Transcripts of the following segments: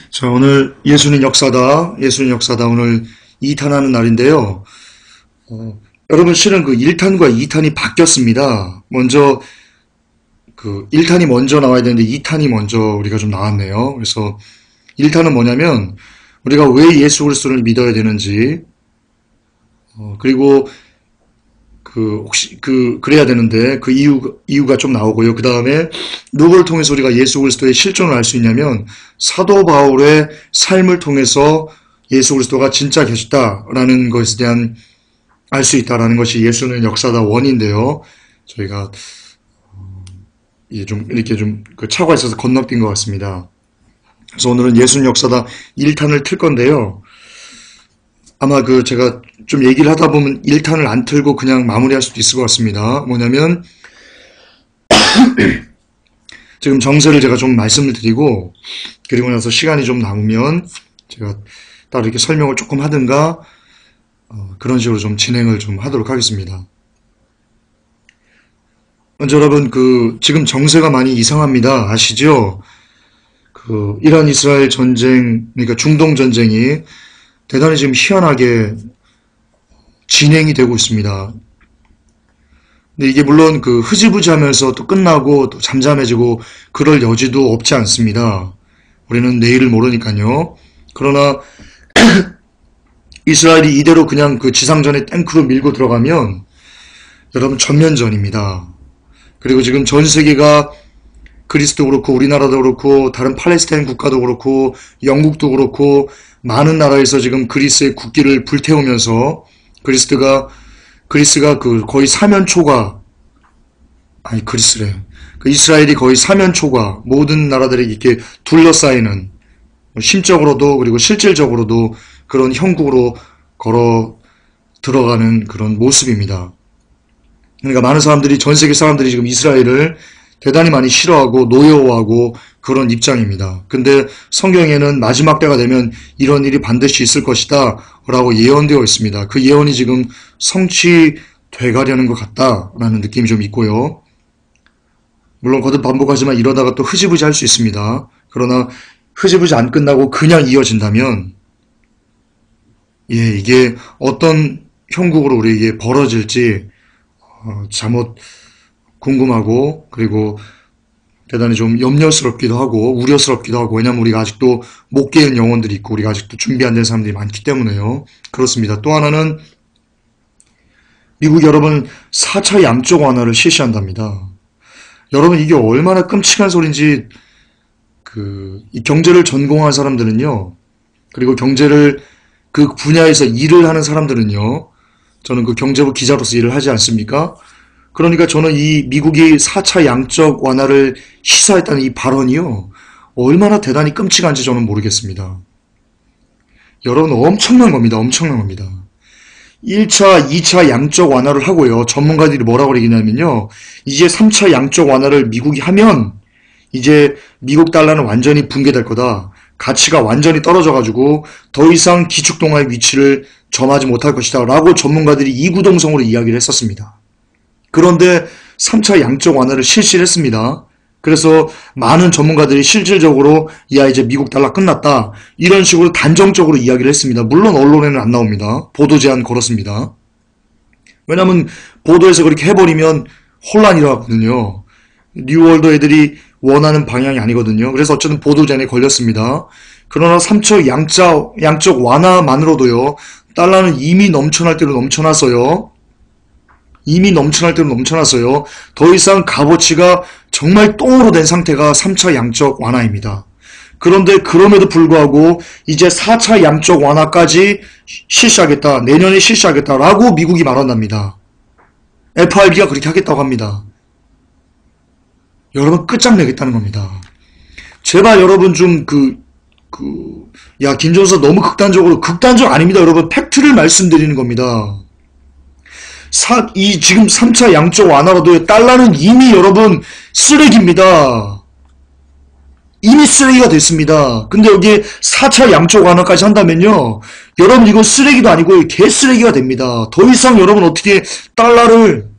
자, 오늘 예수는 역사다 오늘 2탄하는 날인데요. 여러분 실은 그 1탄과 2탄이 바뀌었습니다. 먼저 그 1탄이 먼저 나와야 되는데 2탄이 먼저 우리가 좀 나왔네요. 그래서 1탄은 뭐냐면 우리가 왜 예수 그리스도를 믿어야 되는지, 그리고 혹시 그래야 되는데 그 이유가 좀 나오고요. 그 다음에 누구를 통해서 우리가 예수 그리스도의 실존을 알 수 있냐면 사도 바울의 삶을 통해서 예수 그리스도가 진짜 계시다라는 것에 대한 알 수 있다라는 것이 예수는 역사다 원인데요. 저희가 이게 좀 이렇게 좀 그 착오가 있어서 건너뛴 것 같습니다. 그래서 오늘은 예수는 역사다 1탄을 틀 건데요. 아마 제가 좀 얘기를 하다 보면 1탄을 안 틀고 그냥 마무리할 수도 있을 것 같습니다. 뭐냐면 지금 정세를 제가 좀 말씀을 드리고, 그리고 나서 시간이 좀 남으면 제가 따로 이렇게 설명을 조금 하든가 그런 식으로 좀 진행을 좀 하도록 하겠습니다. 먼저 여러분 지금 정세가 많이 이상합니다. 아시죠? 이란 이스라엘 전쟁, 그러니까 중동 전쟁이 대단히 지금 희한하게 진행이 되고 있습니다. 근데 이게 물론 흐지부지하면서 또 끝나고 또 잠잠해지고 그럴 여지도 없지 않습니다. 우리는 내일을 모르니까요. 그러나 이스라엘이 이대로 그냥 지상전에 탱크로 밀고 들어가면 여러분 전면전입니다. 그리고 지금 전 세계가 그리스도 그렇고 우리나라도 그렇고 다른 팔레스타인 국가도 그렇고 영국도 그렇고 많은 나라에서 지금 그리스의 국기를 불태우면서 그리스가 거의 사면초가, 아니 그리스래, 이스라엘이 거의 사면초가 모든 나라들에게 이렇게 둘러싸이는, 심적으로도 그리고 실질적으로도 그런 형국으로 걸어 들어가는 그런 모습입니다. 그러니까 많은 사람들이, 전 세계 사람들이 지금 이스라엘을 대단히 많이 싫어하고 노여워하고 그런 입장입니다. 근데 성경에는 마지막 때가 되면 이런 일이 반드시 있을 것이다 라고 예언되어 있습니다. 그 예언이 지금 성취돼 가려는 것 같다라는 느낌이 좀 있고요. 물론 거듭 반복하지만 이러다가 또 흐지부지 할 수 있습니다. 그러나 흐지부지 안 끝나고 그냥 이어진다면 이게 어떤 형국으로 우리에게 벌어질지 잠옷 궁금하고, 그리고 대단히 좀 염려스럽기도 하고 우려스럽기도 하고, 왜냐면 우리가 아직도 못 깨는 영혼들이 있고 우리가 아직도 준비 안 된 사람들이 많기 때문에요. 그렇습니다. 또 하나는 미국 여러분 4차 양적 완화를 실시한답니다. 여러분 이게 얼마나 끔찍한 소린지, 이 경제를 전공한 사람들은요, 그리고 경제를 그 분야에서 일을 하는 사람들은요, 저는 경제부 기자로서 일을 하지 않습니까? 그러니까 저는 이 미국이 4차 양적 완화를 시사했다는 이 발언이요, 얼마나 대단히 끔찍한지 저는 모르겠습니다. 여러분 엄청난 겁니다. 엄청난 겁니다. 1차, 2차 양적 완화를 하고요, 전문가들이 뭐라고 얘기냐면요, 이제 3차 양적 완화를 미국이 하면 이제 미국 달러는 완전히 붕괴될 거다. 가치가 완전히 떨어져가지고 더 이상 기축통화의 위치를 점하지 못할 것이다 라고 전문가들이 이구동성으로 이야기를 했었습니다. 그런데 3차 양적 완화를 실시를 했습니다. 그래서 많은 전문가들이 실질적으로 이제 미국 달러 끝났다 이런 식으로 단정적으로 이야기를 했습니다. 물론 언론에는 안 나옵니다. 보도 제한 걸었습니다. 왜냐하면 보도에서 그렇게 해버리면 혼란이 일어나거든요. 뉴월드 애들이 원하는 방향이 아니거든요. 그래서 어쨌든 보도 제한에 걸렸습니다. 그러나 3차 양적 완화만으로도요, 달러는 이미 넘쳐날 대로 넘쳐났어요. 더 이상 값어치가 정말 똥으로 된 상태가 3차 양적 완화입니다. 그런데 그럼에도 불구하고 이제 4차 양적 완화까지 실시하겠다, 내년에 실시하겠다라고 미국이 말한답니다. FRB가 그렇게 하겠다고 합니다. 여러분 끝장내겠다는 겁니다. 제발 여러분 좀 김종서 너무 극단적 아닙니다. 여러분 팩트를 말씀드리는 겁니다. 지금 3차 양적 완화로도 달러는 이미 여러분 쓰레기입니다. 이미 쓰레기가 됐습니다. 근데 여기에 4차 양적 완화까지 한다면요, 여러분 이건 쓰레기도 아니고 개쓰레기가 됩니다. 더 이상 여러분 어떻게 달러를,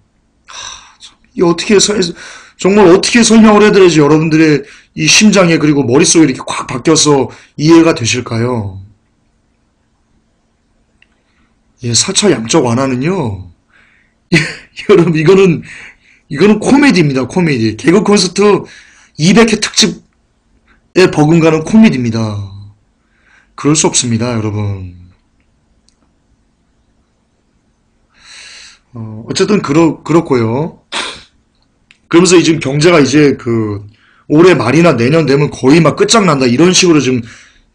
정말 어떻게 설명을 해드려야지 여러분들의 이 심장에 그리고 머릿속에 이렇게 콱 박혀서 이해가 되실까요? 예, 4차 양적 완화는요. 여러분 이거는 코미디입니다. 코미디. 개그 콘서트 200회 특집에 버금가는 코미디입니다. 그럴 수 없습니다, 여러분. 어쨌든 그렇고요. 그러면서 지금 경제가 이제 올해 말이나 내년 되면 거의 막 끝장난다 이런 식으로 지금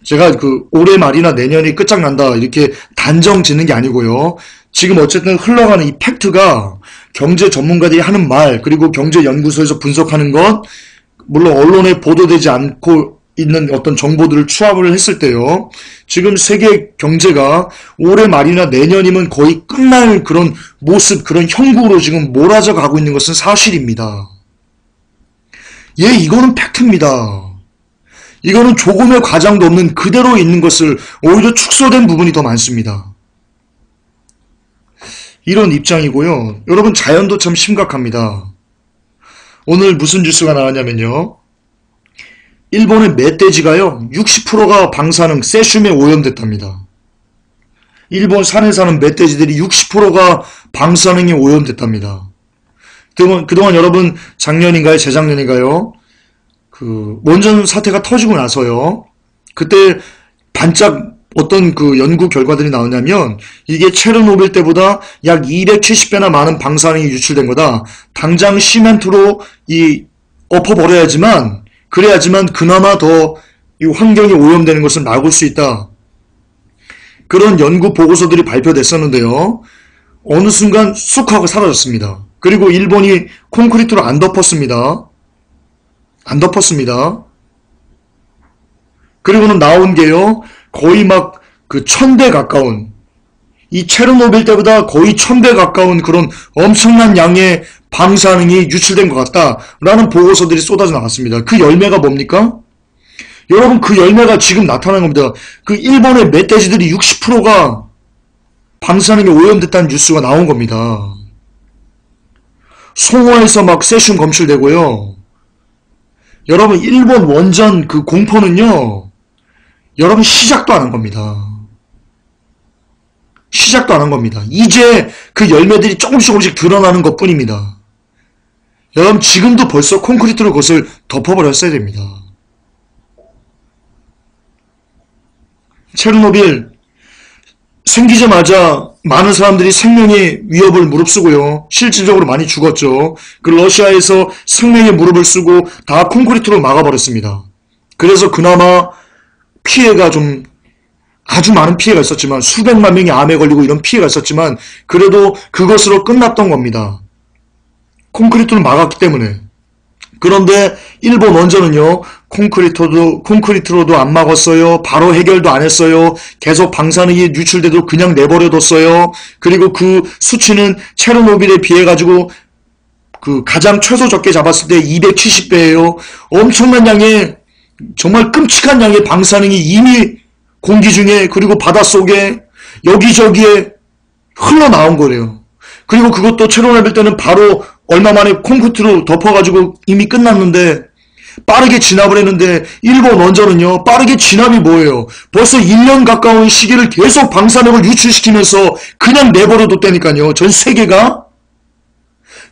제가 올해 말이나 내년이 끝장난다 이렇게 단정 짓는 게 아니고요. 지금 어쨌든 흘러가는 이 팩트가 경제 전문가들이 하는 말 그리고 경제연구소에서 분석하는 것 물론 언론에 보도되지 않고 있는 어떤 정보들을 취합을 했을 때요. 지금 세계 경제가 올해 말이나 내년이면 거의 끝날 그런 모습, 그런 형국으로 지금 몰아져 가고 있는 것은 사실입니다. 예, 이거는 팩트입니다. 이거는 조금의 과장도 없는 그대로 있는 것을 오히려 축소된 부분이 더 많습니다. 이런 입장이고요. 여러분 자연도 참 심각합니다. 오늘 무슨 뉴스가 나왔냐면요. 일본의 멧돼지가요. 60%가 방사능 세슘에 오염됐답니다. 일본 산에 사는 멧돼지들이 60%가 방사능에 오염됐답니다. 그동안 여러분 작년인가요? 재작년인가요? 원전 사태가 터지고 나서요. 그때 반짝 어떤 연구 결과들이 나오냐면 이게 체르노빌 때보다 약 270배나 많은 방사능이 유출된 거다. 당장 시멘트로 엎어버려야지만 그래야지만 그나마 더 이 환경이 오염되는 것을 막을 수 있다. 그런 연구 보고서들이 발표됐었는데요. 어느 순간 쑥 하고 사라졌습니다. 그리고 일본이 콘크리트로 안 덮었습니다. 안 덮었습니다. 그리고는 나온 게요. 거의 막 1000배 가까운 이 체르노빌 때보다 거의 1000배 가까운 그런 엄청난 양의 방사능이 유출된 것 같다라는 보고서들이 쏟아져 나왔습니다. 그 열매가 뭡니까? 여러분 그 열매가 지금 나타난 겁니다. 일본의 멧돼지들이 60%가 방사능에 오염됐다는 뉴스가 나온 겁니다. 송어에서 막 세슘 검출되고요. 여러분 일본 원전 공포는요. 여러분 시작도 안 한 겁니다. 시작도 안 한 겁니다. 이제 그 열매들이 조금씩 드러나는 것 뿐입니다. 여러분 지금도 벌써 콘크리트로 그것을 덮어버렸어야 됩니다. 체르노빌 생기자마자 많은 사람들이 생명의 위협을 무릅쓰고요. 실질적으로 많이 죽었죠. 러시아에서 생명의 무릎을 쓰고 다 콘크리트로 막아버렸습니다. 그래서 그나마 피해가 좀 아주 많은 피해가 있었지만 수백만 명이 암에 걸리고 이런 피해가 있었지만 그래도 그것으로 끝났던 겁니다. 콘크리트로 막았기 때문에. 그런데 일본 원전은요. 콘크리트로도 안 막았어요. 바로 해결도 안 했어요. 계속 방사능이 유출돼도 그냥 내버려뒀어요. 그리고 그 수치는 체르노빌에 비해 가지고 가장 최소 적게 잡았을 때 270배예요. 엄청난 양의 정말 끔찍한 양의 방사능이 이미 공기 중에 그리고 바닷속에 여기저기에 흘러나온 거래요. 그리고 그것도 체르노빌 때는 바로 얼마 만에 콘크리트로 덮어가지고 이미 끝났는데 빠르게 진압을 했는데 일본 원전은요. 빠르게 진압이 뭐예요? 벌써 1년 가까운 시기를 계속 방사능을 유출시키면서 그냥 내버려뒀다니까요. 전 세계가.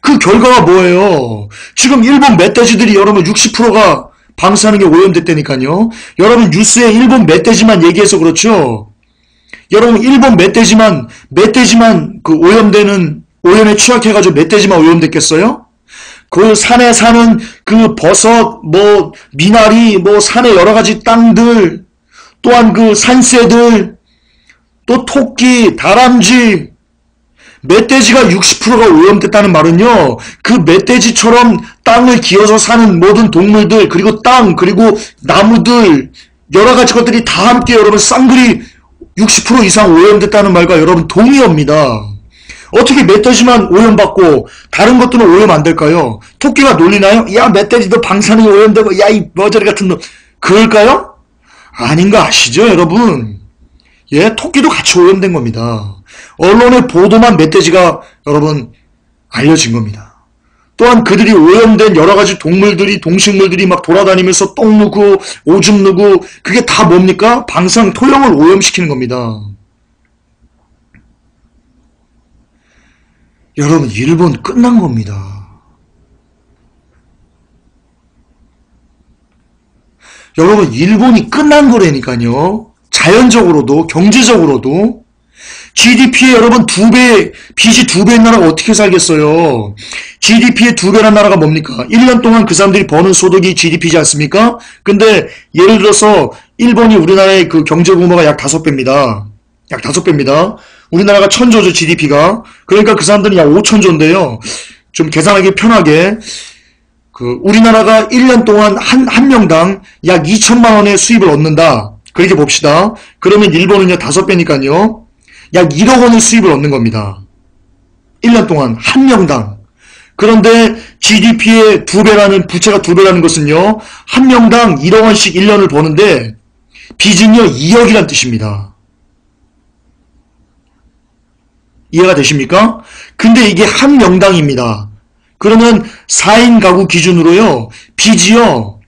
그 결과가 뭐예요? 지금 일본 멧돼지들이 여러분 60%가 방사능에 오염됐다니까요. 여러분 뉴스에 일본 멧돼지만 얘기해서 그렇죠. 여러분 일본 멧돼지만 오염에 취약해가지고 멧돼지만 오염됐겠어요? 그 산에 사는 버섯, 미나리, 산의 여러 가지 땅들, 또한 산새들, 또 토끼, 다람쥐, 멧돼지가 60%가 오염됐다는 말은요, 그 멧돼지처럼 땅을 기어서 사는 모든 동물들, 그리고 그리고 나무들, 여러 가지 것들이 다 함께 여러분 쌍글이 60% 이상 오염됐다는 말과 여러분 동의합니다. 어떻게 멧돼지만 오염받고 다른 것들은 오염 안 될까요? 토끼가 놀리나요? 야 멧돼지도 방사능이 오염되고 야 이 머저리 같은 놈 그럴까요? 아닌 거 아시죠 여러분? 예, 토끼도 같이 오염된 겁니다. 언론의 보도만 멧돼지가 여러분 알려진 겁니다. 또한 그들이 오염된 여러 가지 동물들이, 동식물들이 막 돌아다니면서 똥 누고, 오줌 누고, 그게 다 뭡니까? 방사능 토양을 오염시키는 겁니다. 여러분, 일본 끝난 겁니다. 여러분, 일본이 끝난 거라니까요. 자연적으로도, 경제적으로도. GDP의 여러분 빚이 2배인 나라가 어떻게 살겠어요? GDP의 2배란 나라가 뭡니까? 1년 동안 그 사람들이 버는 소득이 GDP지 않습니까? 근데 예를 들어서 일본이 우리나라의 그 경제 규모가 약 5배입니다. 약 5배입니다. 우리나라가 1000조죠, GDP가. 그러니까 그 사람들은 약 5000조인데요. 좀 계산하기 편하게 우리나라가 1년 동안 한 명당 약 2천만 원의 수입을 얻는다. 그렇게 봅시다. 그러면 일본은요, 5배니까요. 약 1억 원의 수입을 얻는 겁니다. 1년 동안 한 명당. 그런데 GDP의 2배라는, 부채가 2배라는 것은요, 한 명당 1억 원씩 1년을 버는데 빚은요 2억이란 뜻입니다. 이해가 되십니까? 근데 이게 한 명당입니다. 그러면 4인 가구 기준으로요, 빚이요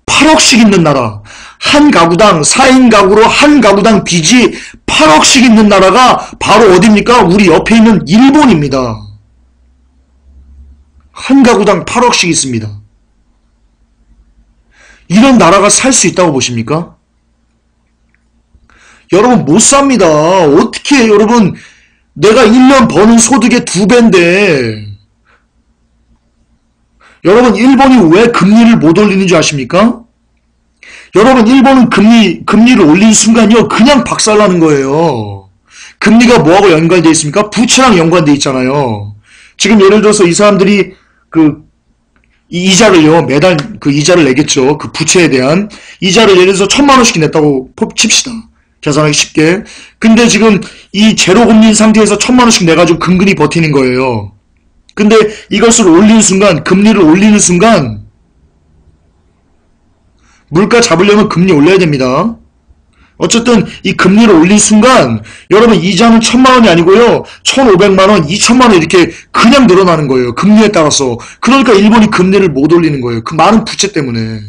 8억씩 있는 나라, 한 가구당, 4인 가구로 한 가구당 빚이 8억씩 있는 나라가 바로 어디입니까? 우리 옆에 있는 일본입니다. 한 가구당 8억씩 있습니다. 이런 나라가 살 수 있다고 보십니까? 여러분, 못 삽니다. 어떻게, 여러분, 내가 1년 버는 소득의 2배인데, 여러분, 일본이 왜 금리를 못 올리는 줄 아십니까? 여러분, 일본은 금리를 올린 순간요, 그냥 박살나는 거예요. 금리가 뭐하고 연관되어 있습니까? 부채랑 연관되어 있잖아요. 지금 예를 들어서 이 사람들이 이 이자를요, 매달 이자를 내겠죠. 그 부채에 대한 이자를 예를 들어서 1000만 원씩 냈다고 칩시다. 계산하기 쉽게. 근데 지금 이 제로 금리인 상태에서 1000만 원씩 내가지고 근근히 버티는 거예요. 근데 이것을 올리는 순간, 금리를 올리는 순간, 물가 잡으려면 금리 올려야 됩니다. 어쨌든 이 금리를 올린 순간 여러분 이자는 1000만 원이 아니고요. 1500만 원, 2000만 원 이렇게 그냥 늘어나는 거예요. 금리에 따라서. 그러니까 일본이 금리를 못 올리는 거예요. 그 많은 부채 때문에.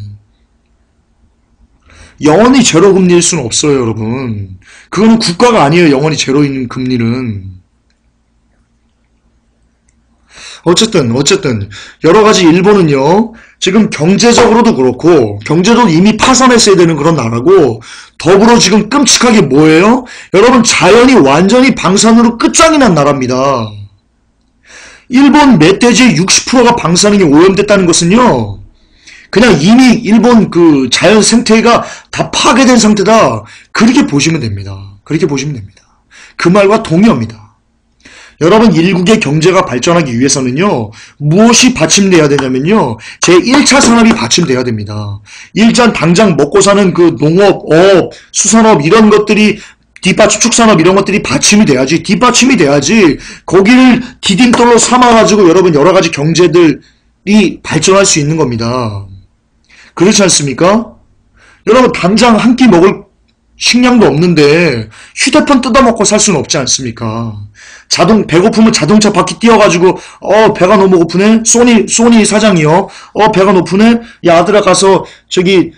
영원히 제로 금리일 수는 없어요, 여러분. 그거는 국가가 아니에요. 영원히 제로인 금리는. 어쨌든 여러 가지 일본은요. 지금 경제적으로도 그렇고 경제도 이미 파산했어야 되는 그런 나라고 더불어 지금 끔찍하게 뭐예요? 여러분 자연이 완전히 방사능으로 끝장이 난 나라입니다. 일본 멧돼지의 60%가 방사능이 오염됐다는 것은요. 그냥 이미 일본 그 자연 생태계가 다 파괴된 상태다. 그렇게 보시면 됩니다. 그렇게 보시면 됩니다. 그 말과 동의합니다. 여러분 일국의 경제가 발전하기 위해서는요. 무엇이 받침돼야 되냐면요. 제1차 산업이 받침돼야 됩니다. 일단 당장 먹고 사는 그 농업, 어업, 수산업 이런 것들이 뒷받침, 축산업 이런 것들이 받침이 돼야지. 뒷받침이 돼야지. 거기를 디딤돌로 삼아가지고 여러분 여러 가지 경제들이 발전할 수 있는 겁니다. 그렇지 않습니까? 여러분 당장 한 끼 먹을 식량도 없는데 휴대폰 뜯어먹고 살 수는 없지 않습니까? 배고프면 자동차 바퀴 띄워가지고 배가 너무 고프네? 소니 사장이요. 배가 고프네? 야 아들아 가서 저기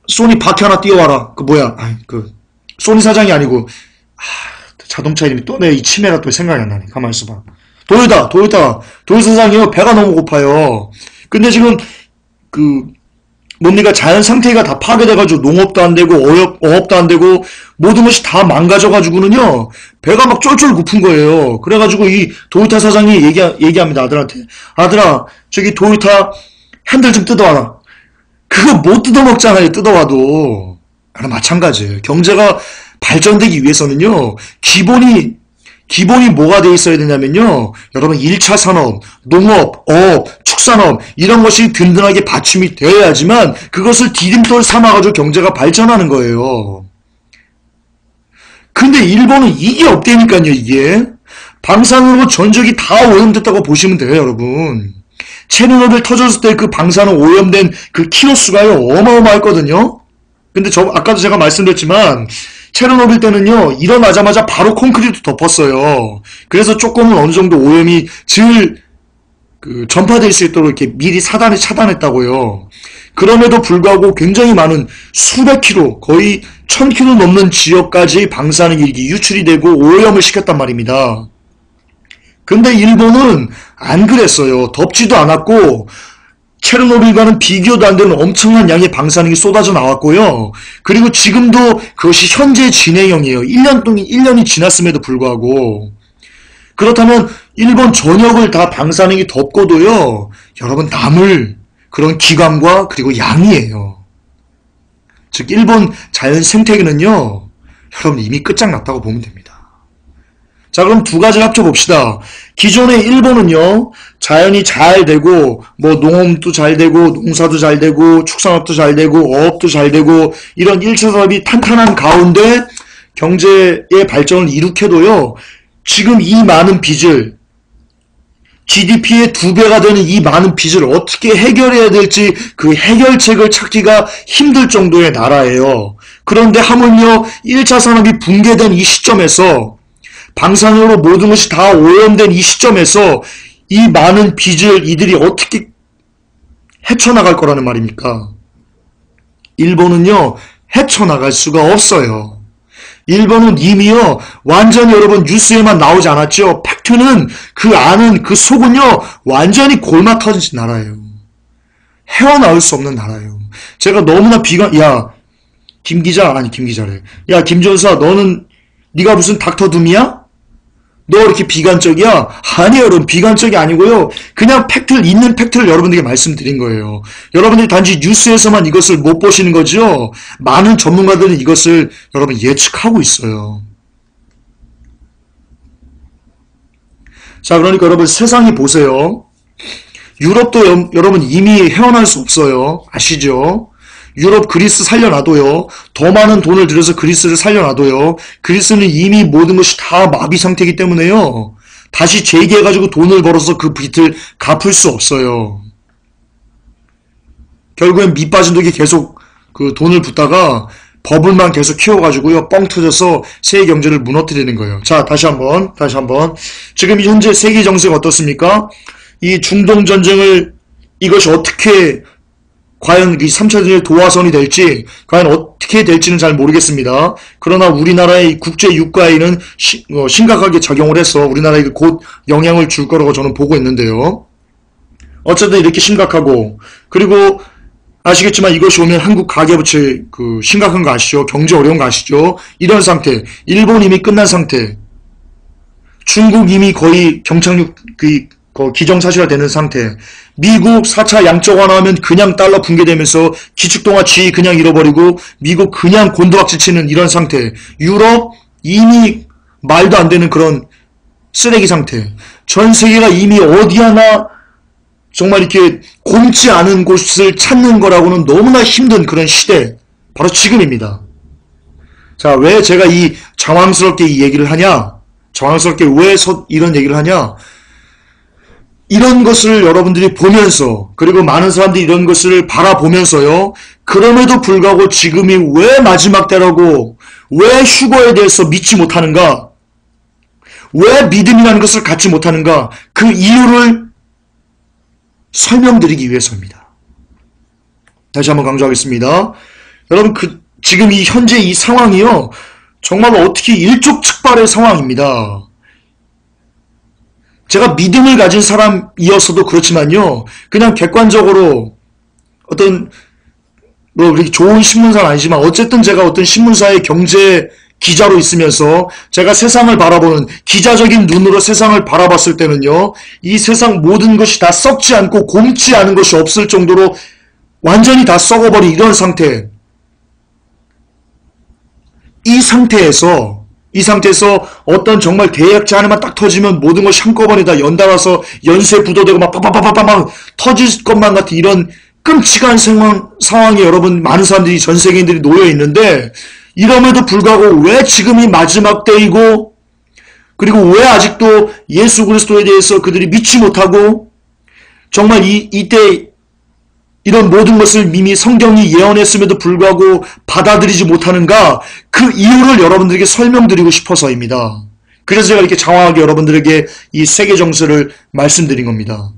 소니 바퀴 하나 띄워와라. 소니 사장이 아니고 자동차 이름이 또 내 이 치매가 또 생각이 안 나네. 가만히 있어봐. 도요타 사장이요. 배가 너무 고파요. 근데 지금 뭡니까 자연 상태가 다 파괴돼가지고 농업도 안 되고 어업도 안 되고 모든 것이 다 망가져가지고는요 배가 막 쫄쫄 고픈 거예요. 그래가지고 이 도요타 사장이 얘기합니다. 아들한테. 아들아 저기 도요타 핸들 좀 뜯어와라. 그거 못 뜯어먹잖아요. 뜯어와도. 마찬가지예요. 경제가 발전되기 위해서는요 기본이 뭐가 돼 있어야 되냐면요. 여러분 1차 산업, 농업, 어업, 축산업 이런 것이 든든하게 받침이 되어야지만 그것을 디딤돌 삼아가지고 경제가 발전하는 거예요. 근데 일본은 이게 없다니까요. 이게. 방사능으로 전적이 다 오염됐다고 보시면 돼요. 여러분. 체르노빌 터졌을 때 그 방사능 오염된 그 키로수가요. 어마어마했거든요. 근데 아까도 제가 말씀드렸지만 체르노빌 때는요, 일어나자마자 바로 콘크리트 덮었어요. 그래서 조금은 어느 정도 오염이 전파될 수 있도록 이렇게 미리 차단했다고요. 그럼에도 불구하고 굉장히 많은 수백 킬로, 거의 1000킬로 넘는 지역까지 방사능이 유출이 되고 오염을 시켰단 말입니다. 근데 일본은 안 그랬어요. 덥지도 않았고 체르노빌과는 비교도 안 되는 엄청난 양의 방사능이 쏟아져 나왔고요. 그리고 지금도 그것이 현재 진행형이에요. 1년이 지났음에도 불구하고. 그렇다면 일본 전역을 다 방사능이 덮고도요, 여러분 남을 그런 기관과 그리고 양이에요. 즉 일본 자연 생태계는요, 여러분 이미 끝장났다고 보면 됩니다. 자, 그럼 두 가지를 합쳐봅시다. 기존의 일본은요, 자연이 잘 되고, 농업도 잘 되고, 농사도 잘 되고, 축산업도 잘 되고, 어업도 잘 되고, 이런 1차 산업이 탄탄한 가운데 경제의 발전을 이룩해도요, 지금 이 많은 빚을, GDP의 2배가 되는 이 많은 빚을 어떻게 해결해야 될지 그 해결책을 찾기가 힘들 정도의 나라예요. 그런데 하물며 1차 산업이 붕괴된 이 시점에서 방사능으로 모든 것이 다 오염된 이 시점에서 이 많은 빚을 이들이 어떻게 헤쳐나갈 거라는 말입니까? 일본은요, 헤쳐나갈 수가 없어요. 일본은 이미요, 완전히 여러분 뉴스에만 나오지 않았죠. 팩트는 그 안은, 그 속은요, 완전히 골마 터진 나라예요. 헤어나올 수 없는 나라예요. 제가 너무나 김 기자래. 야, 김 전사, 네가 무슨 닥터둠이야? 너 이렇게 비관적이야? 아니에요, 여러분. 비관적이 아니고요. 그냥 있는 팩트를 여러분들에게 말씀드린 거예요. 여러분들이 단지 뉴스에서만 이것을 못 보시는 거죠? 많은 전문가들은 이것을 여러분 예측하고 있어요. 자, 그러니까 여러분 세상이 보세요. 유럽도 여러분 이미 헤어날 수 없어요. 아시죠? 유럽, 그리스 살려놔도요. 더 많은 돈을 들여서 그리스를 살려놔도요. 그리스는 이미 모든 것이 다 마비 상태이기 때문에요. 다시 재기해가지고 돈을 벌어서 그 빚을 갚을 수 없어요. 결국엔 밑 빠진 독이 계속 그 돈을 붓다가 버블만 계속 키워가지고요. 뻥 터져서 세계 경제를 무너뜨리는 거예요. 자, 다시 한번. 지금 현재 세계 정세가 어떻습니까? 이 중동 전쟁을 이것이 어떻게 과연 이 3차 전쟁의 도화선이 될지, 과연 어떻게 될지는 잘 모르겠습니다. 그러나 우리나라의 국제 유가에는 심각하게 작용을 해서 우리나라에게 곧 영향을 줄 거라고 저는 보고 있는데요. 어쨌든 이렇게 심각하고, 그리고 아시겠지만 이것이 오면 한국 가계부채 심각한 거 아시죠? 경제 어려운 거 아시죠? 이런 상태, 일본 이미 끝난 상태, 중국 이미 거의 경착륙 기정사실화 되는 상태, 미국 4차 양적 완화하면 그냥 달러 붕괴되면서 기축통화 지위 그냥 잃어버리고 미국 그냥 곤두박질 치는 이런 상태, 유럽 이미 말도 안 되는 그런 쓰레기 상태, 전 세계가 이미 어디 하나 정말 이렇게 곪지 않은 곳을 찾는 거라고는 너무나 힘든 그런 시대, 바로 지금입니다. 자, 왜 제가 장황스럽게 이 얘기를 하냐? 장황스럽게 왜 이런 얘기를 하냐? 이런 것을 여러분들이 보면서, 그리고 많은 사람들이 이런 것을 바라보면서요, 그럼에도 불구하고 지금이 왜 마지막 때라고, 왜 휴거에 대해서 믿지 못하는가, 왜 믿음이라는 것을 갖지 못하는가, 그 이유를 설명드리기 위해서입니다. 다시 한번 강조하겠습니다. 여러분, 지금 현재 이 상황이요, 정말 어떻게 일촉즉발의 상황입니다. 제가 믿음을 가진 사람이었어도 그렇지만요, 그냥 객관적으로 어떤 그렇게 좋은 신문사는 아니지만 어쨌든 제가 어떤 신문사의 경제 기자로 있으면서 제가 세상을 바라보는 기자적인 눈으로 세상을 바라봤을 때는요, 이 세상 모든 것이 다 썩지 않고 곪지 않은 것이 없을 정도로 완전히 다 썩어버린 이런 상태, 이 상태에서 어떤 정말 대약자 하나만 딱 터지면 모든 것이 한꺼번에 다 연달아서 연쇄 부도되고 막 빡빡빡빡빡 터질 것만 같은 이런 끔찍한 상황에 여러분 많은 사람들이, 전 세계인들이 놓여 있는데, 이럼에도 불구하고 왜 지금이 마지막 때이고, 그리고 왜 아직도 예수 그리스도에 대해서 그들이 믿지 못하고, 정말 이때 이런 모든 것을 이미 성경이 예언했음에도 불구하고 받아들이지 못하는가, 그 이유를 여러분들에게 설명드리고 싶어서입니다. 그래서 제가 이렇게 장황하게 여러분들에게 이 세계 정세를 말씀드린 겁니다.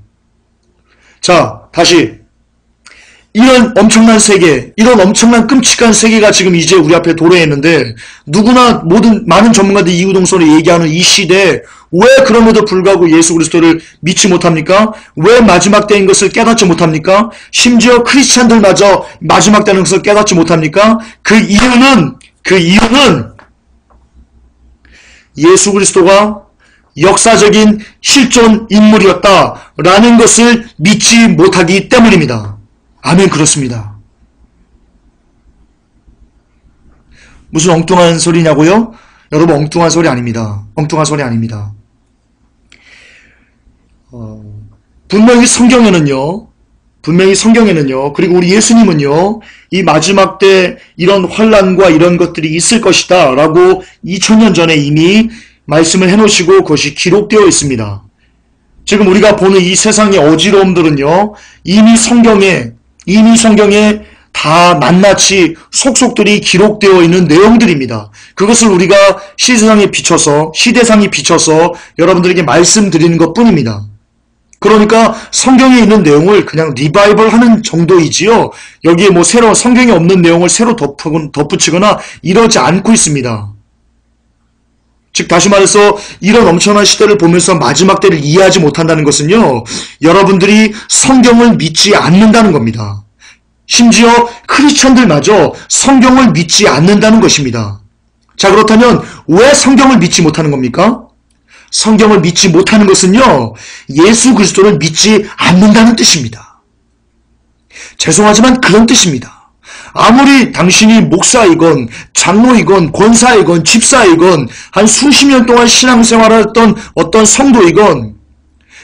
자, 다시 이런 엄청난 세계, 이런 엄청난 끔찍한 세계가 지금 이제 우리 앞에 도래해 있는데 누구나 많은 전문가들이 이구동성으로 얘기하는 이 시대에 왜 그럼에도 불구하고 예수 그리스도를 믿지 못합니까? 왜 마지막 때인 것을 깨닫지 못합니까? 심지어 크리스찬들마저 마지막 때인 것을 깨닫지 못합니까? 그 이유는 예수 그리스도가 역사적인 실존 인물이었다라는 것을 믿지 못하기 때문입니다. 아멘, 그렇습니다. 무슨 엉뚱한 소리냐고요? 여러분, 엉뚱한 소리 아닙니다. 엉뚱한 소리 아닙니다. 분명히 성경에는요, 그리고 우리 예수님은요, 이 마지막 때 이런 환난과 이런 것들이 있을 것이다 라고 2000년 전에 이미 말씀을 해놓으시고 그것이 기록되어 있습니다. 지금 우리가 보는 이 세상의 어지러움들은요, 이미 성경에 다 낱낱이 속속들이 기록되어 있는 내용들입니다. 그것을 우리가 시대상에 비춰서 여러분들에게 말씀드리는 것 뿐입니다. 그러니까 성경에 있는 내용을 그냥 리바이벌 하는 정도이지요. 여기에 뭐 새로 성경에 없는 내용을 새로 덧붙이거나 이러지 않고 있습니다. 즉 다시 말해서 이런 엄청난 시대를 보면서 마지막 때를 이해하지 못한다는 것은요, 여러분들이 성경을 믿지 않는다는 겁니다. 심지어 크리스천들마저 성경을 믿지 않는다는 것입니다. 자, 그렇다면 왜 성경을 믿지 못하는 겁니까? 성경을 믿지 못하는 것은요, 예수 그리스도를 믿지 않는다는 뜻입니다. 죄송하지만 그런 뜻입니다. 아무리 당신이 목사이건 장로이건 권사이건 집사이건 한 수십 년 동안 신앙생활을 했던 어떤 성도이건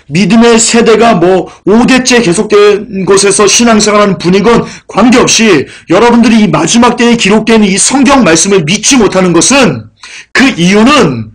믿음의 세대가 뭐 5대째 계속된 곳에서 신앙생활하는 분이건 관계없이 여러분들이 이 마지막 때에 기록된 이 성경 말씀을 믿지 못하는 것은 그 이유는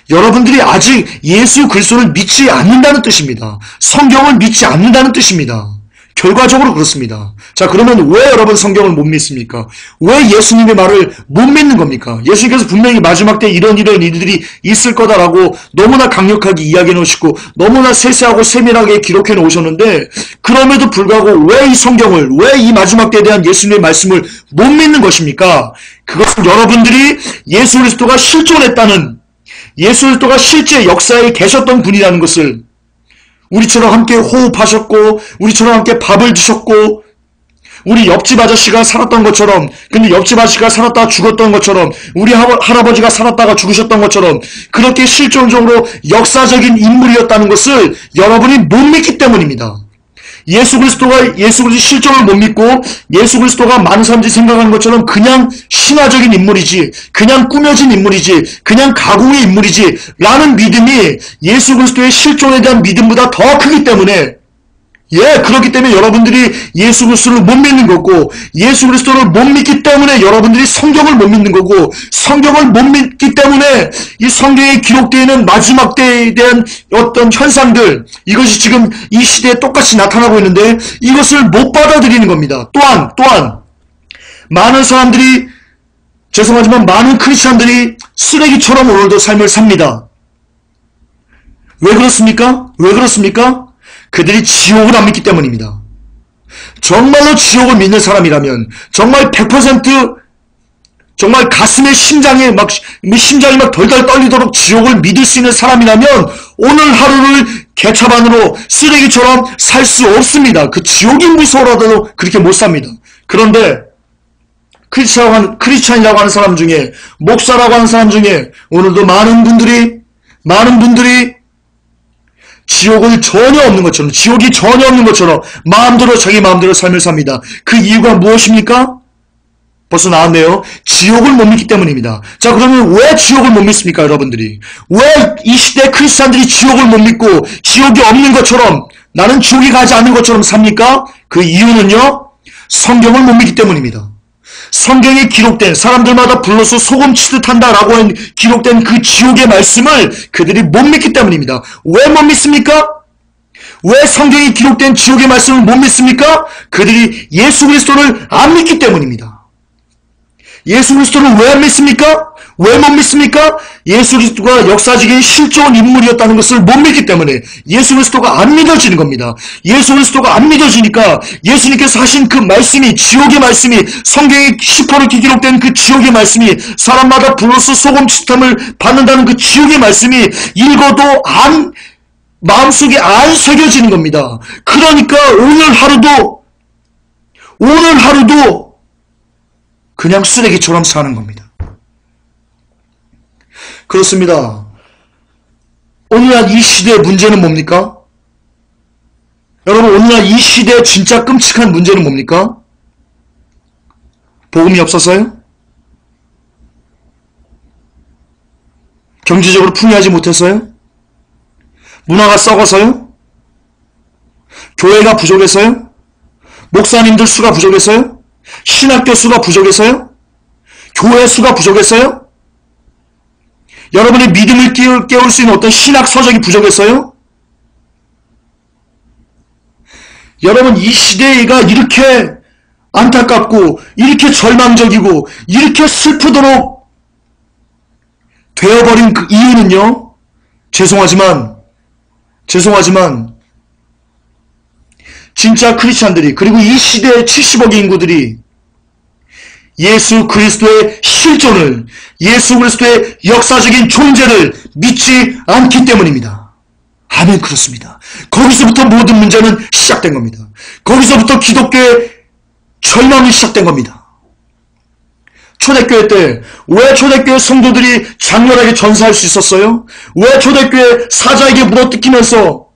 여러분들이 아직 예수 그리스도를 믿지 않는다는 뜻입니다. 성경을 믿지 않는다는 뜻입니다. 결과적으로 그렇습니다. 자, 그러면 왜 여러분 성경을 못 믿습니까? 왜 예수님의 말을 못 믿는 겁니까? 예수님께서 분명히 마지막 때 이런 일들이 있을 거다라고 너무나 강력하게 이야기해 놓으시고 너무나 세세하고 세밀하게 기록해 놓으셨는데 그럼에도 불구하고 왜 이 성경을, 왜 이 마지막 때에 대한 예수님의 말씀을 못 믿는 것입니까? 그것은 여러분들이 예수 그리스도가 실존했다는, 예수 그리스도가 실제 역사에 계셨던 분이라는 것을, 우리처럼 함께 호흡하셨고 우리처럼 함께 밥을 드셨고 우리 옆집 아저씨가 살았던 것처럼, 근데 옆집 아저씨가 살았다가 죽었던 것처럼, 우리 할아버지가 살았다가 죽으셨던 것처럼 그렇게 실존적으로 역사적인 인물이었다는 것을 여러분이 못 믿기 때문입니다. 예수 그리스도의 실존을 못 믿고 예수 그리스도가 많은 사람들이 생각하는 것처럼 그냥 신화적인 인물이지, 그냥 꾸며진 인물이지, 그냥 가공의 인물이지 라는 믿음이 예수 그리스도의 실존에 대한 믿음보다 더 크기 때문에, 그렇기 때문에 여러분들이 예수 그리스도를 못 믿는 거고, 예수 그리스도를 못 믿기 때문에 여러분들이 성경을 못 믿는 거고, 성경을 못 믿기 때문에 이 성경에 기록되어 있는 마지막 때에 대한 어떤 현상들, 이것이 지금 이 시대에 똑같이 나타나고 있는데 이것을 못 받아들이는 겁니다. 또한 많은 사람들이, 죄송하지만 많은 크리스찬들이 쓰레기처럼 오늘도 삶을 삽니다. 왜 그렇습니까? 그들이 지옥을 안 믿기 때문입니다. 정말로 지옥을 믿는 사람이라면, 정말 100% 정말 가슴에 심장이 막 덜덜 떨리도록 지옥을 믿을 수 있는 사람이라면 오늘 하루를 개차반으로 쓰레기처럼 살 수 없습니다. 그 지옥이 무서워라도 그렇게 못 삽니다. 그런데 크리스찬이라고 하는 사람 중에, 목사라고 하는 사람 중에 오늘도 많은 분들이 지옥이 전혀 없는 것처럼 자기 마음대로 삶을 삽니다. 그 이유가 무엇입니까? 벌써 나왔네요. 지옥을 못 믿기 때문입니다. 자, 그러면 왜 지옥을 못 믿습니까, 여러분들이? 왜 이 시대 크리스찬들이 지옥을 못 믿고 지옥이 없는 것처럼, 나는 지옥에 가지 않는 것처럼 삽니까? 그 이유는요, 성경을 못 믿기 때문입니다. 성경에 기록된, 사람들마다 불러서 소금 치듯 한다라고 기록된 그 지옥의 말씀을 그들이 못 믿기 때문입니다. 왜 못 믿습니까? 왜 성경에 기록된 지옥의 말씀을 못 믿습니까? 그들이 예수 그리스도를 안 믿기 때문입니다. 예수 그리스도를 왜 안 믿습니까? 왜 못 믿습니까? 예수 그리스도가 역사적인 실존 인물이었다는 것을 못 믿기 때문에 예수 그리스도가 안 믿어지는 겁니다. 예수 그리스도가 안 믿어지니까 예수님께서 하신 그 말씀이, 지옥의 말씀이, 성경에 시퍼렇게 기록된 그 지옥의 말씀이, 사람마다 불로서 소금 치탐을 받는다는 그 지옥의 말씀이 읽어도 마음속에 안 새겨지는 겁니다. 그러니까 오늘 하루도 그냥 쓰레기처럼 사는 겁니다. 그렇습니다. 오늘날 이 시대의 문제는 뭡니까? 여러분, 오늘날 이 시대의 진짜 끔찍한 문제는 뭡니까? 복음이 없어서요? 경제적으로 풍요하지 못해서요? 문화가 썩어서요? 교회가 부족해서요? 목사님들 수가 부족해서요? 신학교 수가 부족해서요? 교회 수가 부족해서요? 여러분의 믿음을 깨울 수 있는 어떤 신학 서적이 부족해서요? 여러분, 이 시대가 이렇게 안타깝고 이렇게 절망적이고 이렇게 슬프도록 되어버린 그 이유는요, 죄송하지만 진짜 크리스찬들이, 그리고 이 시대의 70억의 인구들이 예수 그리스도의 실존을, 예수 그리스도의 역사적인 존재를 믿지 않기 때문입니다. 아멘. 그렇습니다. 거기서부터 모든 문제는 시작된 겁니다. 거기서부터 기독교의 절망이 시작된 겁니다. 초대교회 때 왜 초대교회 성도들이 장렬하게 전사할 수 있었어요? 왜 초대교회 사자에게 물어뜯기면서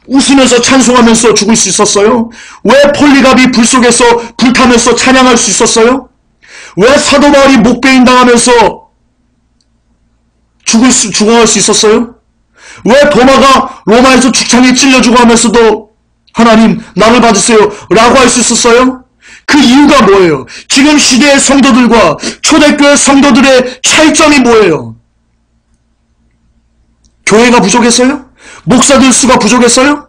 웃으면서 찬송하면서 죽을 수 있었어요? 왜 폴리갑이 불 속에서 불타면서 찬양할 수 있었어요? 왜 사도 바울이 목베인 당하면서 죽어갈 수 있었어요? 왜 도마가 로마에서 죽창에 찔려 죽어가면서도 하나님 나를 받으세요 라고 할 수 있었어요? 그 이유가 뭐예요? 지금 시대의 성도들과 초대교회 성도들의 차이점이 뭐예요? 교회가 부족했어요? 목사들 수가 부족했어요?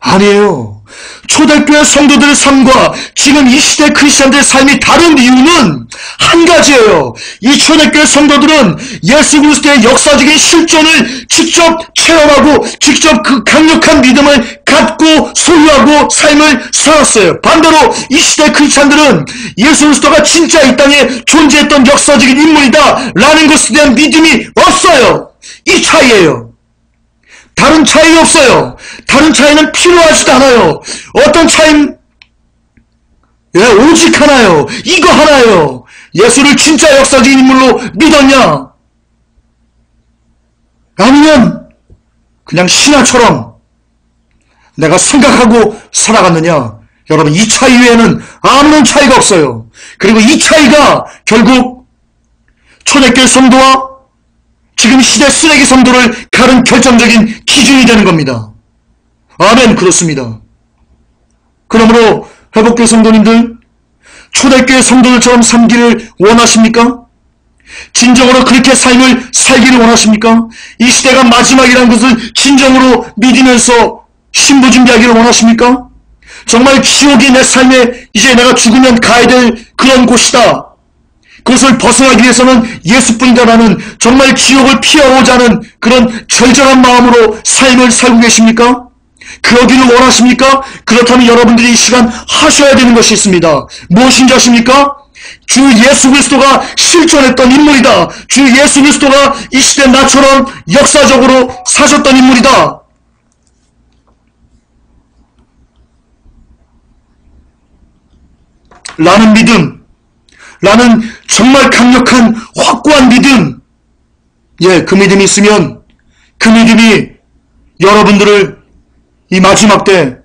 아니에요. 초대교회 성도들의 삶과 지금 이 시대 크리스천들의 삶이 다른 이유는 한 가지예요. 이 초대교회 성도들은 예수 그리스도의 역사적인 실존을 직접 체험하고 직접 그 강력한 믿음을 갖고 소유하고 삶을 살았어요. 반대로 이 시대 크리스천들은 예수 그리스도가 진짜 이 땅에 존재했던 역사적인 인물이다 라는 것에 대한 믿음이 없어요. 이 차이예요. 다른 차이가 없어요. 다른 차이는 필요하지도 않아요. 어떤 차이는 오직 하나요. 이거 하나요. 예수를 진짜 역사적인 인물로 믿었냐? 아니면 그냥 신화처럼 내가 생각하고 살아갔느냐? 여러분, 이 차이 외에는 아무런 차이가 없어요. 그리고 이 차이가 결국 초대교회 성도와 지금 시대 쓰레기 성도를 가른 결정적인 기준이 되는 겁니다. 아멘. 그렇습니다. 그러므로 회복교회 성도님들, 초대교회 성도들처럼 살기를 원하십니까? 진정으로 그렇게 삶을 살기를 원하십니까? 이 시대가 마지막이라는 것을 진정으로 믿으면서 신부준비하기를 원하십니까? 정말 지옥이 내 삶에 이제 내가 죽으면 가야 될 그런 곳이다. 그것을 벗어나기 위해서는 예수뿐이다라는 정말 지옥을 피하고자 하는 그런 절절한 마음으로 삶을 살고 계십니까? 그러기를 원하십니까? 그렇다면 여러분들이 이 시간 하셔야 되는 것이 있습니다. 무엇인지 아십니까? 주 예수 그리스도가 실존했던 인물이다. 주 예수 그리스도가 이 시대 나처럼 역사적으로 사셨던 인물이다. 라는 믿음, 라는 정말 강력한 확고한 믿음, 그 믿음이 있으면 그 믿음이 여러분들을 이 마지막 때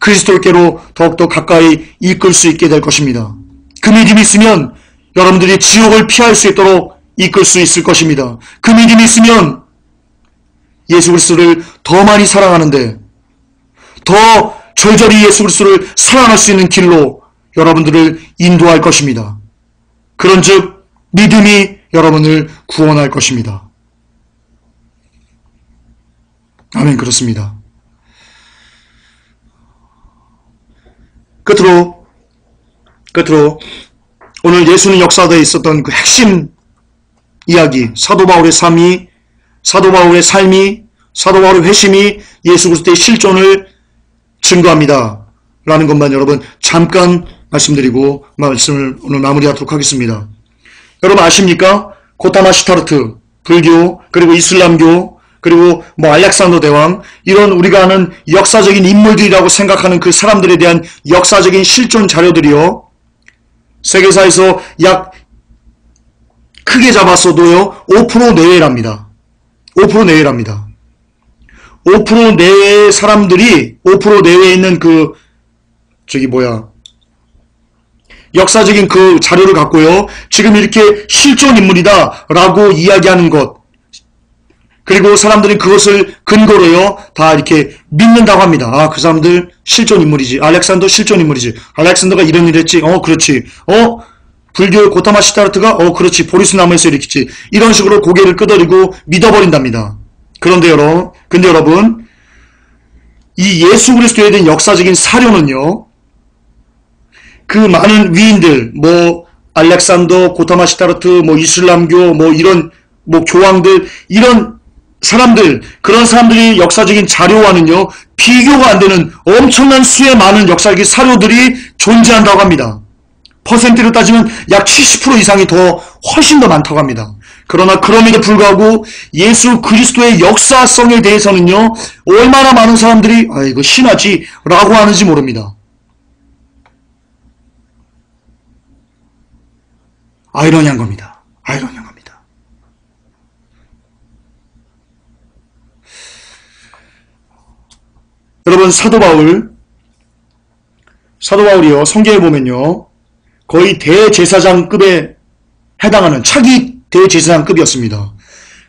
그리스도께로 더욱더 가까이 이끌 수 있게 될 것입니다. 그 믿음이 있으면 여러분들이 지옥을 피할 수 있도록 이끌 수 있을 것입니다. 그 믿음이 있으면 예수 그리스도를 더 많이 사랑하는데, 더 절절히 예수 그리스도를 사랑할 수 있는 길로 여러분들을 인도할 것입니다. 그런즉 믿음이 여러분을 구원할 것입니다. 아멘. 그렇습니다. 끝으로 오늘 예수는 역사대에 있었던 그 핵심 이야기, 사도 바울의 삶이, 사도 바울의 회심이 예수 그리스도의 실존을 증거합니다. 라는 것만 여러분 잠깐 말씀드리고 말씀을 오늘 마무리하도록 하겠습니다. 여러분 아십니까? 고타마 시타르트, 불교, 그리고 이슬람교, 그리고 알렉산더 대왕, 이런 우리가 아는 역사적인 인물들이라고 생각하는 그 사람들에 대한 역사적인 실존 자료들이요, 세계사에서 약 크게 잡았어도요 5% 내외랍니다. 5% 내외랍니다. 5% 내외의 사람들이 5% 내외에 있는 역사적인 그 자료를 갖고요, 지금 이렇게 실존 인물이다 라고 이야기하는 것, 그리고 사람들이 그것을 근거로요 다 이렇게 믿는다고 합니다. 아, 그 사람들 실존 인물이지. 알렉산더 실존 인물이지. 알렉산더가 이런 일 했지. 그렇지. 불교의 고타마 시타르트가 그렇지. 보리스 나무에서 일으켰지. 이런 식으로 고개를 끄덕이고 믿어버린답니다. 근데 여러분, 이 예수 그리스도에 대한 역사적인 사료는요, 그 많은 위인들, 알렉산더, 고타마 시타르트, 이슬람교, 이런 교황들, 이런 사람들, 그런 사람들이 역사적인 자료와는요 비교가 안 되는 엄청난 수의 많은 역사적인 사료들이 존재한다고 합니다. 퍼센트로 따지면 약 70% 이상이 훨씬 더 많다고 합니다. 그러나 그럼에도 불구하고 예수 그리스도의 역사성에 대해서는요 얼마나 많은 사람들이 이거 신하지 라고 하는지 모릅니다. 아이러니한 겁니다. 아이러니한 겁니다. 여러분, 사도 바울이요 성경에 보면요 거의 대제사장급에 해당하는 차기 대제사장급이었습니다.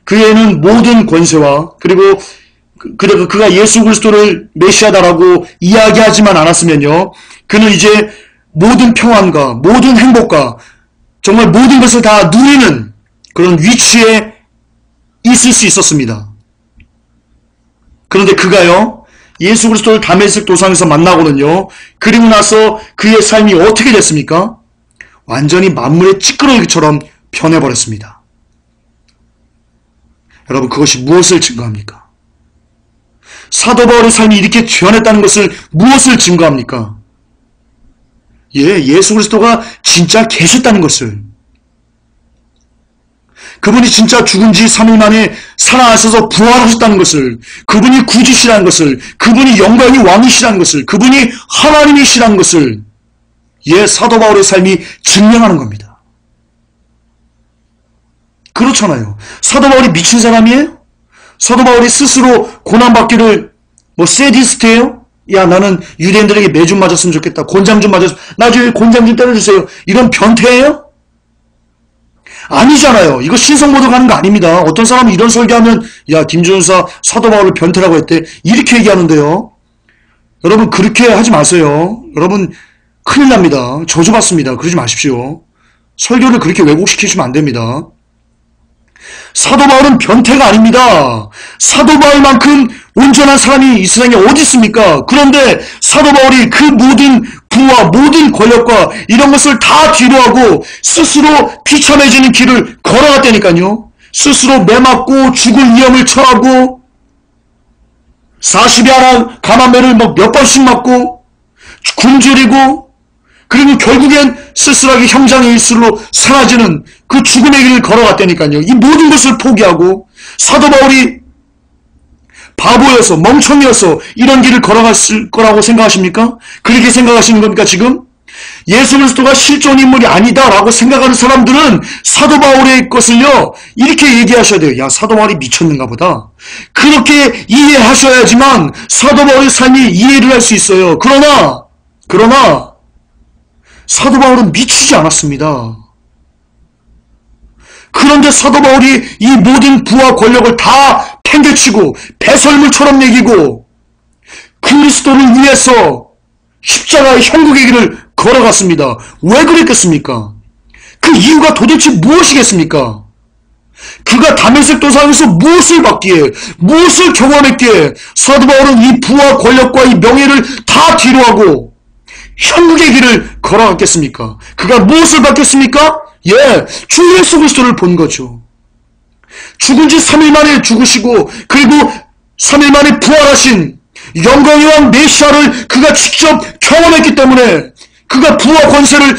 그에는 모든 권세와, 그리고 그가 예수 그리스도를 메시아다라고 이야기하지만 않았으면요 그는 이제 모든 평안과 모든 행복과 정말 모든 것을 다 누리는 그런 위치에 있을 수 있었습니다. 그런데 그가요 예수 그리스도를 다메섹 도상에서 만나고는요, 그리고 나서 그의 삶이 어떻게 됐습니까? 완전히 만물의 찌끄러기처럼 변해버렸습니다. 여러분, 그것이 무엇을 증거합니까? 사도 바울의 삶이 이렇게 변했다는 것을 무엇을 증거합니까? 예수 그리스도가 진짜 계셨다는 것을, 그분이 진짜 죽은 지 3일 만에 살아나셔서 부활하셨다는 것을, 그분이 구주시라는 것을, 그분이 영광의 왕이시라는 것을, 그분이 하나님이시라는 것을 사도 바울의 삶이 증명하는 겁니다. 그렇잖아요. 사도 바울이 미친 사람이에요? 사도 바울이 스스로 고난받기를 세디스트예요? 야, 나는 유대인들에게 매 좀 맞았으면 좋겠다. 곤장 좀 맞았으면, 나중에 곤장 좀 때려주세요. 이런 변태예요? 아니잖아요. 이거 신성모독 하는 거 아닙니다. 어떤 사람은 이런 설교하면 야, 김준사 사도 바울을 변태라고 했대. 이렇게 얘기하는데요. 여러분, 그렇게 하지 마세요. 여러분, 큰일 납니다. 저주받습니다. 그러지 마십시오. 설교를 그렇게 왜곡시키시면 안 됩니다. 사도 바울은 변태가 아닙니다. 사도 바울만큼 온전한 사람이 이 세상에 어디 있습니까? 그런데 사도 바울이 그 모든 부와 모든 권력과 이런 것을 다 뒤로하고 스스로 비참해지는 길을 걸어갔다니까요. 스스로 매맞고 죽을 위험을 처하고 40여 하나 감한매를 몇 번씩 맞고 굶주리고, 그리고 결국엔 쓸쓸하게 형장의 일술로 사라지는 그 죽음의 길을 걸어갔다니까요. 이 모든 것을 포기하고 사도 바울이 바보여서 멍청이어서 이런 길을 걸어갔을 거라고 생각하십니까? 그렇게 생각하시는 겁니까 지금? 예수 그리스도가 실존 인물이 아니다라고 생각하는 사람들은 사도 바울의 것을요 이렇게 얘기하셔야 돼요. 야, 사도 바울이 미쳤는가 보다. 그렇게 이해하셔야지만 사도 바울의 삶이 이해를 할 수 있어요. 그러나 사도 바울은 미치지 않았습니다. 그런데 사도 바울이 이 모든 부와 권력을 다 팽개치고 배설물처럼 매기고 그리스도를 위해서 십자가의 형국의 길을 걸어갔습니다. 왜 그랬겠습니까? 그 이유가 도대체 무엇이겠습니까? 그가 다메섹 도상에서 무엇을 받기에, 무엇을 경험했기에 사도 바울은 이 부와 권력과 이 명예를 다 뒤로하고 천국의 길을 걸어갔겠습니까? 그가 무엇을 봤겠습니까? 주 예수 그리스도를 본 거죠. 죽은 지 3일 만에 죽으시고 그리고 3일 만에 부활하신 영광의 왕 메시아를 그가 직접 경험했기 때문에 그가 부와 권세를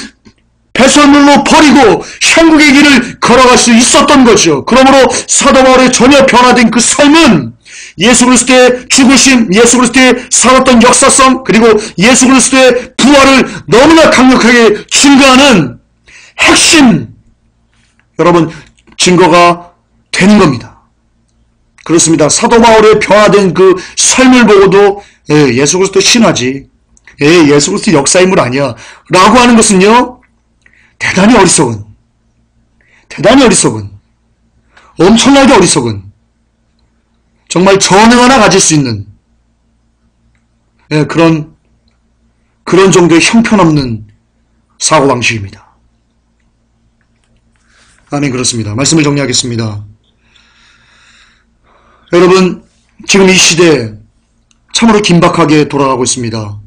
배설물로 버리고 천국의 길을 걸어갈 수 있었던 거죠. 그러므로 사도 바울의 전혀 변화된 그 삶은 예수 그리스도의 죽으심, 예수 그리스도의 살았던 역사성, 그리고 예수 그리스도의 부활을 너무나 강력하게 증거하는 핵심, 여러분, 증거가 되는 겁니다. 그렇습니다. 사도 바울의 변화된 그 삶을 보고도 예수 그리스도 신하지, 예수 그리스도 역사인물 아니야 라고 하는 것은요, 대단히 어리석은, 엄청나게 어리석은, 정말 전능 하나 가질 수 있는 그런 정도의 형편없는 사고방식입니다. 아멘. 그렇습니다. 말씀을 정리하겠습니다. 여러분, 지금 이 시대 참으로 긴박하게 돌아가고 있습니다.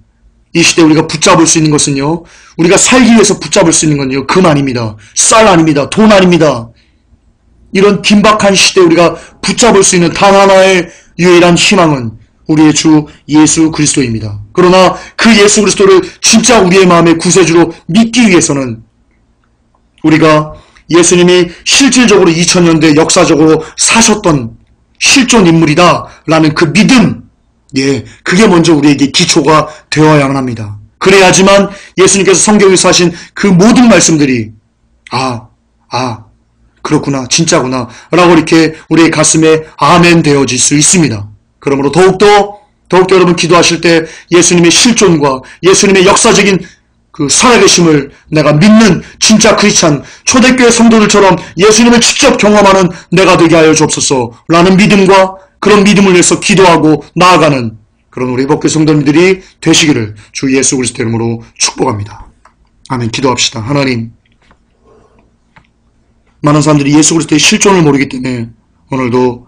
이 시대에 우리가 붙잡을 수 있는 것은요, 우리가 살기 위해서 붙잡을 수 있는 건요, 금 아닙니다. 쌀 아닙니다. 돈 아닙니다. 이런 긴박한 시대에 우리가 붙잡을 수 있는 단 하나의 유일한 희망은 우리의 주 예수 그리스도입니다. 그러나 그 예수 그리스도를 진짜 우리의 마음의 구세주로 믿기 위해서는 우리가 예수님이 실질적으로 2000년대 역사적으로 사셨던 실존 인물이다 라는 그 믿음, 그게 먼저 우리에게 기초가 되어야만 합니다. 그래야지만 예수님께서 성경에서 하신 그 모든 말씀들이 그렇구나, 진짜구나 라고 이렇게 우리의 가슴에 아멘 되어질 수 있습니다. 그러므로 더욱더 여러분 기도하실 때 예수님의 실존과 예수님의 역사적인 그 살아계심을 내가 믿는 진짜 크리스찬 초대교회 성도들처럼 예수님을 직접 경험하는 내가 되게 하여 주옵소서 라는 믿음과 그런 믿음을 위해서 기도하고 나아가는 그런 우리 복교 성도님들이 되시기를 주 예수 그리스도 이름으로 축복합니다. 아멘. 기도합시다. 하나님, 많은 사람들이 예수 그리스도의 실존을 모르기 때문에 오늘도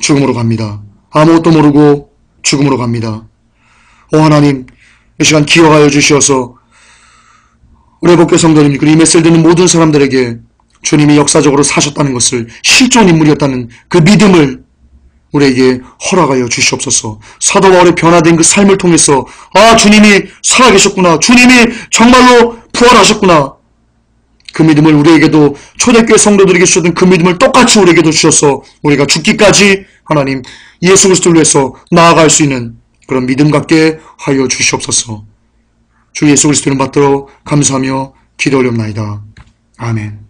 죽음으로 갑니다. 아무것도 모르고 죽음으로 갑니다. 하나님, 이 시간 기억하여 주시어서 우리 복교 성도님 그리고 이 메시지를 듣는 모든 사람들에게 주님이 역사적으로 사셨다는 것을, 실존 인물이었다는 그 믿음을 우리에게 허락하여 주시옵소서. 사도 바울의 변화된 그 삶을 통해서 주님이 살아계셨구나, 주님이 정말로 부활하셨구나, 그 믿음을 우리에게도, 초대교회 성도들에게 주셨던 그 믿음을 똑같이 우리에게도 주셔서 우리가 죽기까지 하나님 예수 그리스도를 위해서 나아갈 수 있는 그런 믿음 갖게 하여 주시옵소서. 주 예수 그리스도 이름 받들어 감사하며 기도 올려옵나이다. 아멘.